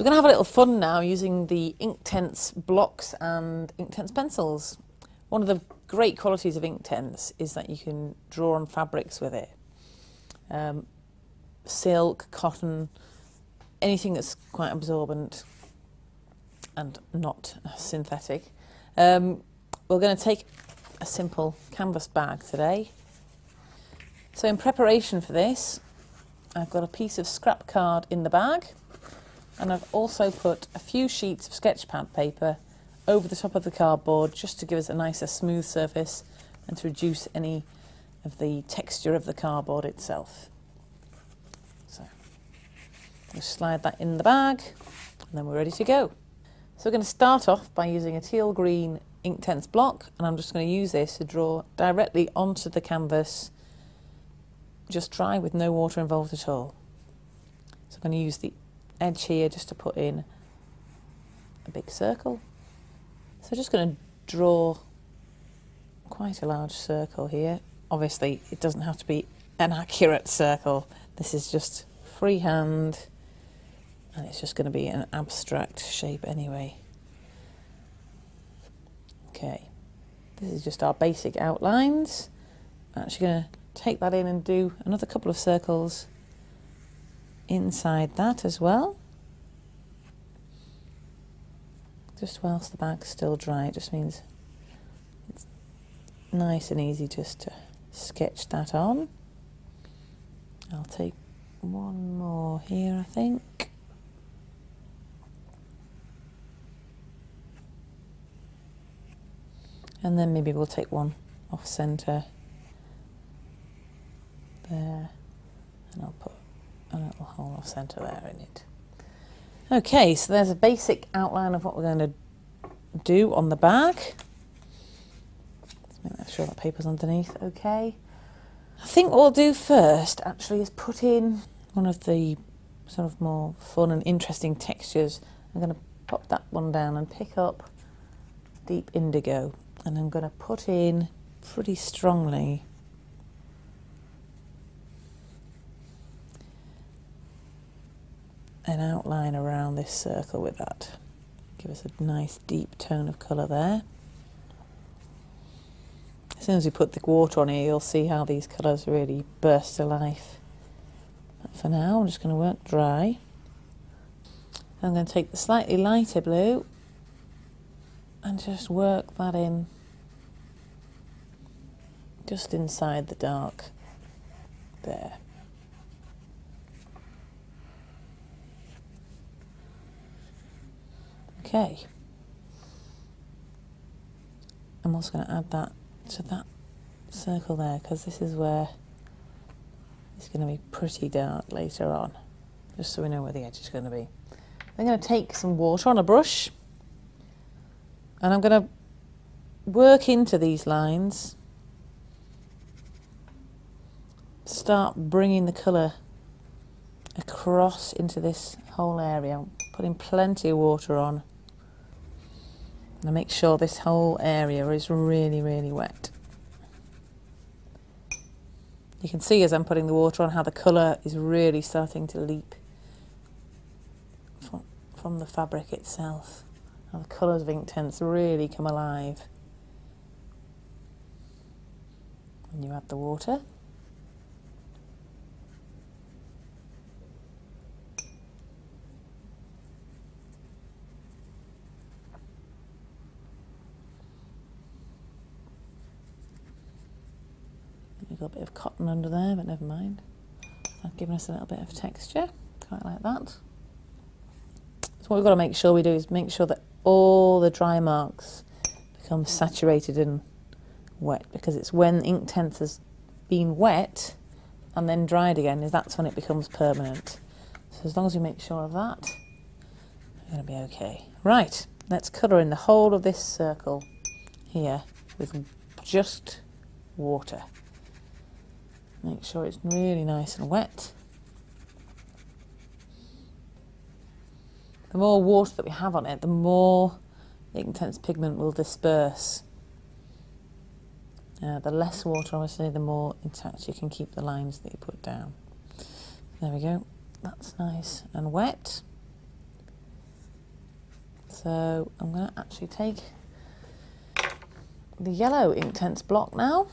So we're going to have a little fun now using the Inktense blocks and Inktense pencils. One of the great qualities of Inktense is that you can draw on fabrics with it. Silk, cotton, anything that's quite absorbent and not synthetic. We're going to take a simple canvas bag today. So in preparation for this, I've got a piece of scrap card in the bag, and I've also put a few sheets of sketch pad paper over the top of the cardboard just to give us a nicer smooth surface and to reduce any of the texture of the cardboard itself. So we'll slide that in the bag and then we're ready to go. So we're going to start off by using a teal green Inktense block, and I'm just going to use this to draw directly onto the canvas, just dry with no water involved at all. So I'm going to use the edge here just to put in a big circle. So I'm just going to draw quite a large circle here. Obviously it doesn't have to be an accurate circle. This is just freehand and it's just going to be an abstract shape anyway. Okay, this is just our basic outlines. I'm actually going to take that in and do another couple of circles inside that as well. Just whilst the bag's still dry, it just means it's nice and easy just to sketch that on. I'll take one more here, I think. And then maybe we'll take one off centre there, and I'll put a little hole off centre there in it. Okay, so there's a basic outline of what we're going to do on the bag. Let's make sure that paper's underneath. Okay. I think what we'll do first actually is put in one of the sort of more fun and interesting textures. I'm going to pop that one down and pick up deep indigo, and I'm going to put in pretty strongly an outline around this circle with that. Give us a nice deep tone of colour there. As soon as we put the water on here, you'll see how these colours really burst to life. But for now, I'm just going to work dry. I'm going to take the slightly lighter blue and just work that in just inside the dark there. Okay, I'm also going to add that to that circle there, because this is where it's going to be pretty dark later on, just so we know where the edge is going to be. I'm going to take some water on a brush and I'm going to work into these lines, start bringing the colour across into this whole area. I'm putting plenty of water on. And make sure this whole area is really, really wet. You can see as I'm putting the water on how the colour is really starting to leap from the fabric itself. How the colours of Inktense really come alive when you add the water. We've got a bit of cotton under there, but never mind. That's giving us a little bit of texture, quite like that. So what we've got to make sure we do is make sure that all the dry marks become saturated and wet, because it's when Inktense has been wet and then dried again, that's when it becomes permanent. So as long as we make sure of that, we're going to be okay. Right, let's colour in the whole of this circle here with just water. Make sure it's really nice and wet. The more water that we have on it, the more the Inktense pigment will disperse. The less water, obviously, the more intact you can keep the lines that you put down. There we go. That's nice and wet. So I'm going to actually take the yellow Inktense block now.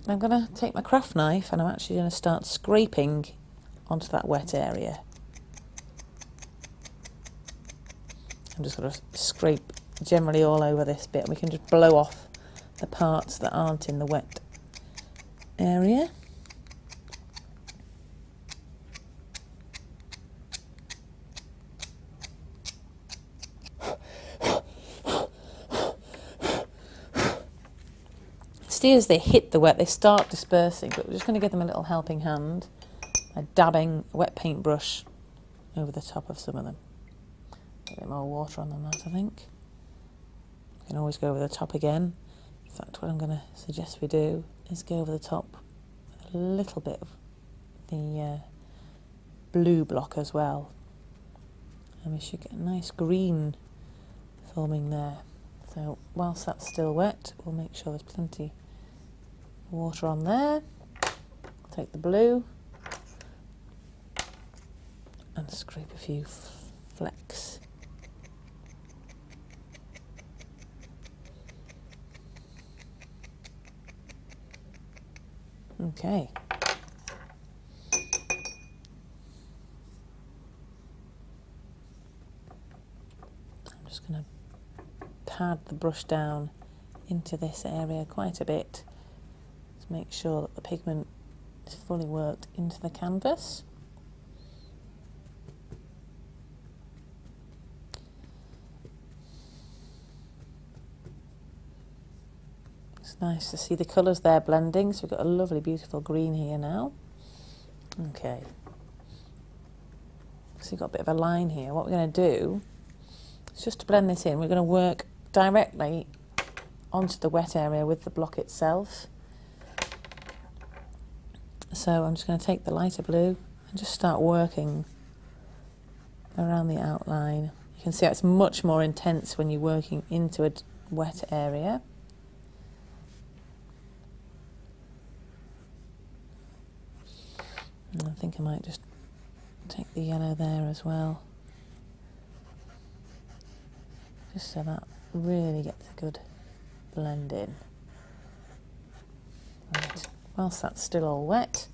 I'm going to take my craft knife and I'm actually going to start scraping onto that wet area. I'm just going to scrape generally all over this bit. We can just blow off the parts that aren't in the wet area. See, as they hit the wet, they start dispersing, but we're just going to give them a little helping hand by dabbing a wet paintbrush over the top of some of them. A bit more water on than that, I think. You can always go over the top again. In fact, what I'm going to suggest we do is go over the top with a little bit of the blue block as well. And we should get a nice green forming there. So whilst that's still wet, we'll make sure there's plenty of water on there. Take the blue and scrape a few flecks. Okay. I'm just going to pad the brush down into this area quite a bit to make sure that the pigment is fully worked into the canvas. It's nice to see the colours there blending, so we've got a lovely beautiful green here now. Okay, so you've got a bit of a line here. What we're going to do is just to blend this in, we're going to work directly onto the wet area with the block itself. So I'm just going to take the lighter blue and just start working around the outline. You can see it's much more intense when you're working into a wet area. And I think I might just take the yellow there as well, just so that really gets a good blend in. Right. Whilst that's still all wet,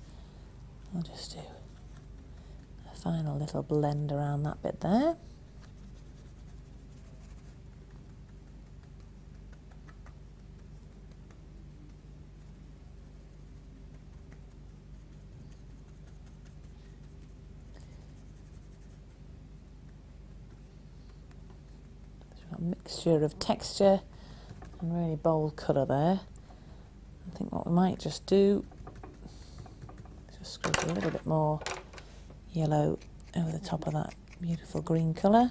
I'll just do a final little blend around that bit there. A mixture of texture and really bold colour there. I think what we might just do is just scribble a little bit more yellow over the top of that beautiful green colour.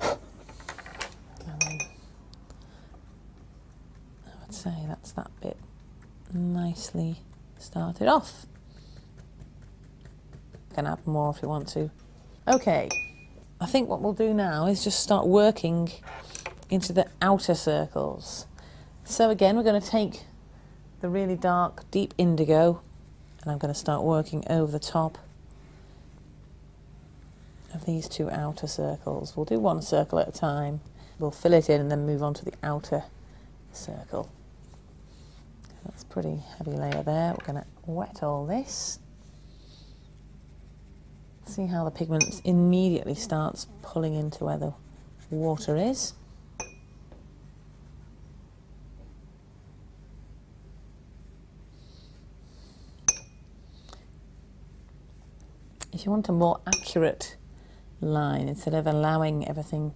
And then I would say that's that bit nicely started off. You can add more if you want to. Okay, I think what we'll do now is just start working into the outer circles. So again, we're going to take the really dark, deep indigo, and I'm going to start working over the top of these two outer circles. We'll do one circle at a time. We'll fill it in and then move on to the outer circle. That's a pretty heavy layer there. We're going to wet all this. See how the pigment immediately starts pulling into where the water is. If you want a more accurate line, instead of allowing everything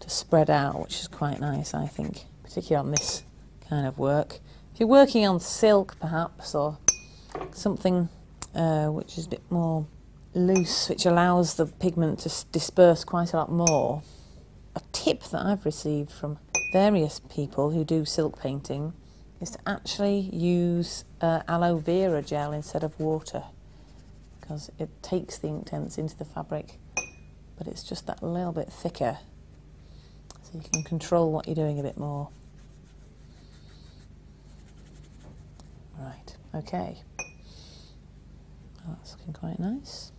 to spread out, which is quite nice, I think, particularly on this kind of work. If you're working on silk, perhaps, or something which is a bit more loose, which allows the pigment to disperse quite a lot more. A tip that I've received from various people who do silk painting is to actually use aloe vera gel instead of water, because it takes the Inktense into the fabric, but it's just that little bit thicker, so you can control what you're doing a bit more. Right, okay. Oh, that's looking quite nice.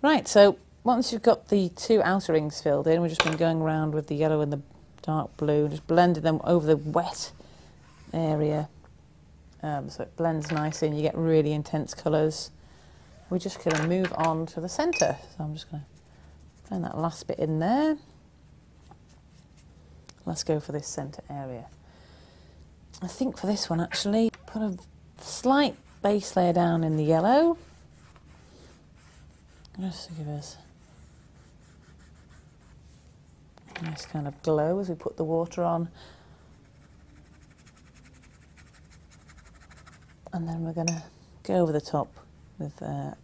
Right, so once you've got the two outer rings filled in, we've just been going around with the yellow and the dark blue, just blended them over the wet area, so it blends nicely and you get really intense colours. We're just going to move on to the centre, so I'm just going to find that last bit in there. Let's go for this centre area. I think for this one actually, put a slight base layer down in the yellow, just to give us a nice kind of glow as we put the water on. And then we're going to go over the top with a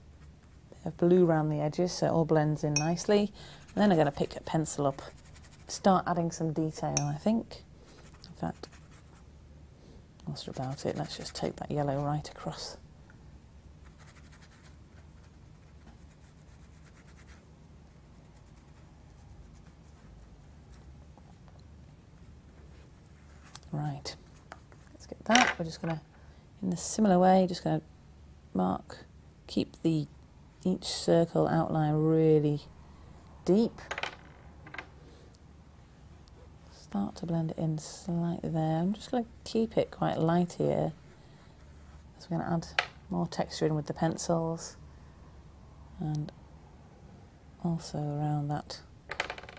blue around the edges so it all blends in nicely. And then I'm going to pick a pencil up, start adding some detail, I think. In fact, whilst we're about it, let's just take that yellow right across. Right, let's get that. We're just going to, in a similar way, just going to mark, keep each circle outline really deep. Start to blend it in slightly there. I'm just going to keep it quite light here. So we're going to add more texture in with the pencils, and also around that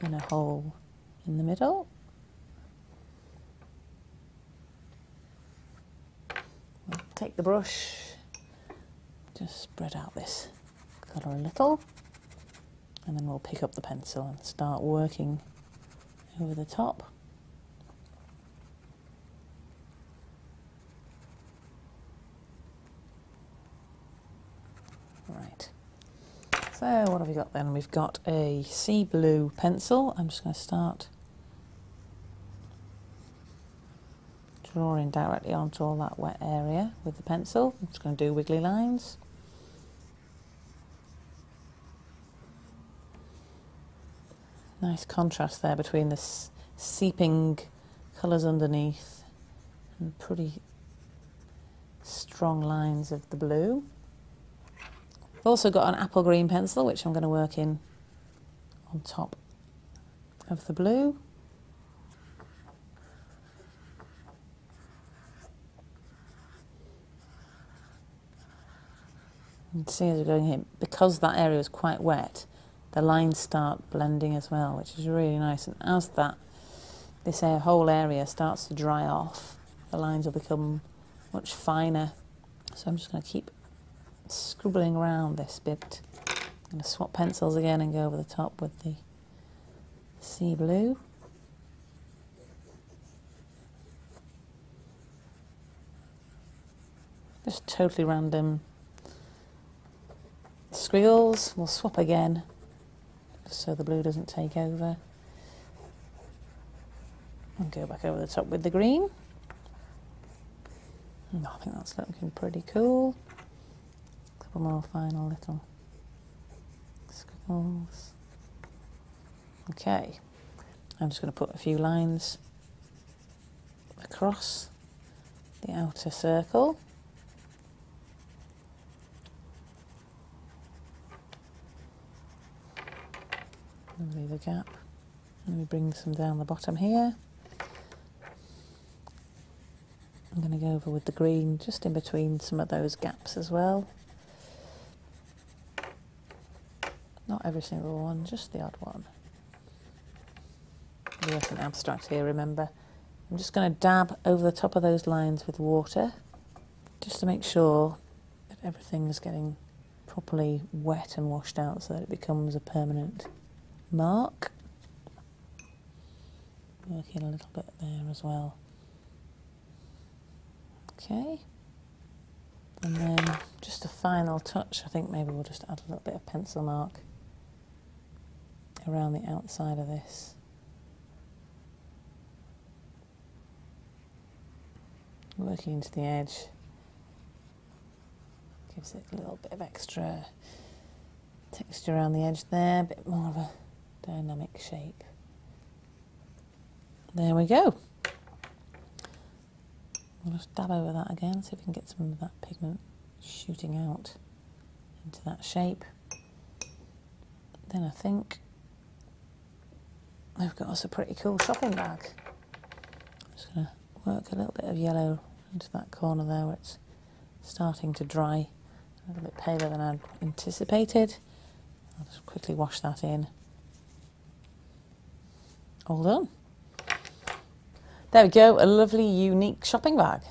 inner hole in the middle. We'll take the brush, just spread out this colour a little, and then we'll pick up the pencil and start working over the top. Right, so what have we got then? We've got a sea blue pencil. I'm just going to start drawing directly onto all that wet area with the pencil. I'm just going to do wiggly lines. Nice contrast there between the seeping colours underneath and pretty strong lines of the blue. I've also got an apple green pencil which I'm going to work in on top of the blue. You can see as we're going here, because that area is quite wet, the lines start blending as well, which is really nice. And as this whole area starts to dry off, the lines will become much finer. So I'm just going to keep scribbling around this bit. I'm going to swap pencils again and go over the top with the sea blue. Just totally random squiggles. We'll swap again just so the blue doesn't take over, and go back over the top with the green. And I think that's looking pretty cool. A couple more final little squiggles. Okay, I'm just going to put a few lines across the outer circle. And leave a gap, and we bring some down the bottom here. I'm going to go over with the green just in between some of those gaps as well. Not every single one, just the odd one. We're working abstract here, remember. I'm just going to dab over the top of those lines with water, just to make sure that everything's getting properly wet and washed out so that it becomes a permanent mark. Working a little bit there as well. Okay, and then just a final touch. I think maybe we'll just add a little bit of pencil mark around the outside of this. Working into the edge gives it a little bit of extra texture around the edge there, a bit more of a dynamic shape. There we go. We'll just dab over that again, see if we can get some of that pigment shooting out into that shape. then I think we've got us a pretty cool shopping bag. I'm just going to work a little bit of yellow into that corner there where it's starting to dry. A little bit paler than I'd anticipated. I'll just quickly wash that in. All done. There we go, a lovely unique shopping bag.